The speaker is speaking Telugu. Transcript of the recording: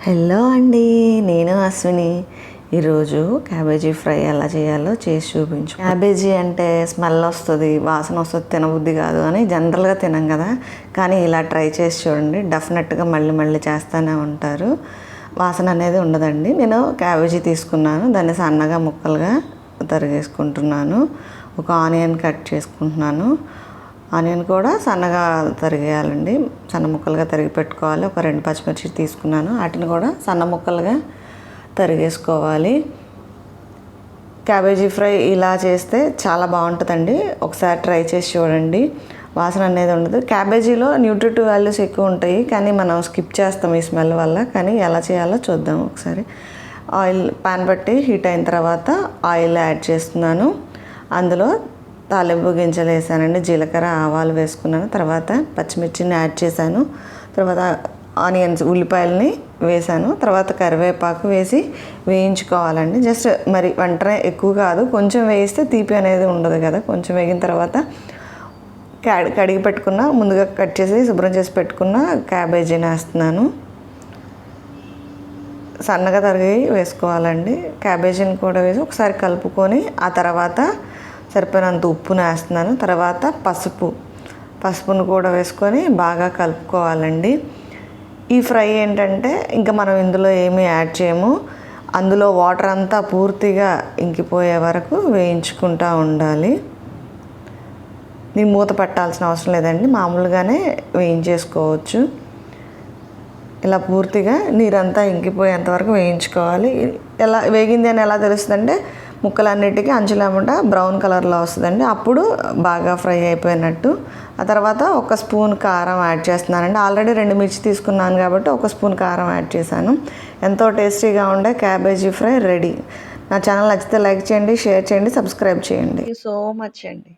హలో అండి, నేను అశ్విని. ఈరోజు క్యాబేజీ ఫ్రై ఎలా చేయాలో చేసి చూపించు. క్యాబేజీ అంటే స్మెల్ వస్తుంది, వాసన వస్తుంది, తినబుద్ధి కాదు అని జనరల్గా తినం కదా. కానీ ఇలా ట్రై చేసి చూడండి, డెఫినెట్గా మళ్ళీ మళ్ళీ చేస్తూనే ఉంటారు. వాసన అనేది ఉండదండి. నేను క్యాబేజీ తీసుకున్నాను, దాన్ని సన్నగా ముక్కలుగా తరిగేసుకుంటున్నాను. ఒక ఆనియన్ కట్ చేసుకుంటున్నాను. ఆనియన్ కూడా సన్నగా తరిగేయాలండి, సన్న ముక్కలుగా తరిగి పెట్టుకోవాలి. ఒక 2 పచ్చిమిర్చి తీసుకున్నాను, వాటిని కూడా సన్న ముక్కలుగా తరిగేసుకోవాలి. క్యాబేజీ ఫ్రై ఇలా చేస్తే చాలా బాగుంటుందండి, ఒకసారి ట్రై చేసి చూడండి. వాసన అనేది ఉండదు. క్యాబేజీలో న్యూట్రిటివ్ వాల్యూస్ ఎక్కువ ఉంటాయి, కానీ మనం స్కిప్ చేస్తాం ఈ స్మెల్ వల్ల. కానీ ఎలా చేయాలో చూద్దాం ఒకసారి. ఆయిల్ పాన్ పెట్టి హీట్ అయిన తర్వాత ఆయిల్ యాడ్ చేస్తున్నాను. అందులో తాలింపు గింజలు వేసానండి, జీలకర్ర ఆవాలు వేసుకున్నాను. తర్వాత పచ్చిమిర్చిని యాడ్ చేశాను. తర్వాత ఆనియన్స్ ఉల్లిపాయలని వేసాను. తర్వాత కరివేపాకు వేసి వేయించుకోవాలండి. జస్ట్ మరి వెంటనే ఎక్కువ కాదు, కొంచెం వేయిస్తే తీపి అనేది ఉండదు కదా. కొంచెం వేగిన తర్వాత కడిగి పెట్టుకున్న, ముందుగా కట్ చేసి శుభ్రం చేసి పెట్టుకున్న క్యాబేజీని వేస్తున్నాను. సన్నగా తరిగి వేసుకోవాలండి. క్యాబేజీని కూడా వేసి ఒకసారి కలుపుకొని ఆ తర్వాత సరిపోయినంత ఉప్పును వేస్తున్నాను. తర్వాత పసుపును కూడా వేసుకొని బాగా కలుపుకోవాలండి. ఈ ఫ్రై ఏంటంటే ఇంకా మనం ఇందులో ఏమీ యాడ్ చేయము. అందులో వాటర్ అంతా పూర్తిగా ఇంకిపోయే వరకు వేయించుకుంటూ ఉండాలి. దీన్ని మూత పెట్టాల్సిన అవసరం లేదండి, మామూలుగానే వేయించేసుకోవచ్చు. ఇలా పూర్తిగా నీరంతా ఇంకిపోయేంత వరకు వేయించుకోవాలి. ఎలా వేగింది అని ఎలా తెలుస్తుందంటే, ముక్కలన్నిటికీ అంచులేమట బ్రౌన్ కలర్లో వస్తుందండి, అప్పుడు బాగా ఫ్రై అయిపోయినట్టు. ఆ తర్వాత 1 స్పూన్ కారం యాడ్ చేస్తున్నానండి. ఆల్రెడీ 2 మిర్చి తీసుకున్నాను కాబట్టి 1 స్పూన్ కారం యాడ్ చేశాను. ఎంతో టేస్టీగా ఉండే క్యాబేజీ ఫ్రై రెడీ. నా ఛానల్ నచ్చితే లైక్ చేయండి, షేర్ చేయండి, సబ్స్క్రైబ్ చేయండి. థ్యాంక్ యూ సో మచ్ అండి.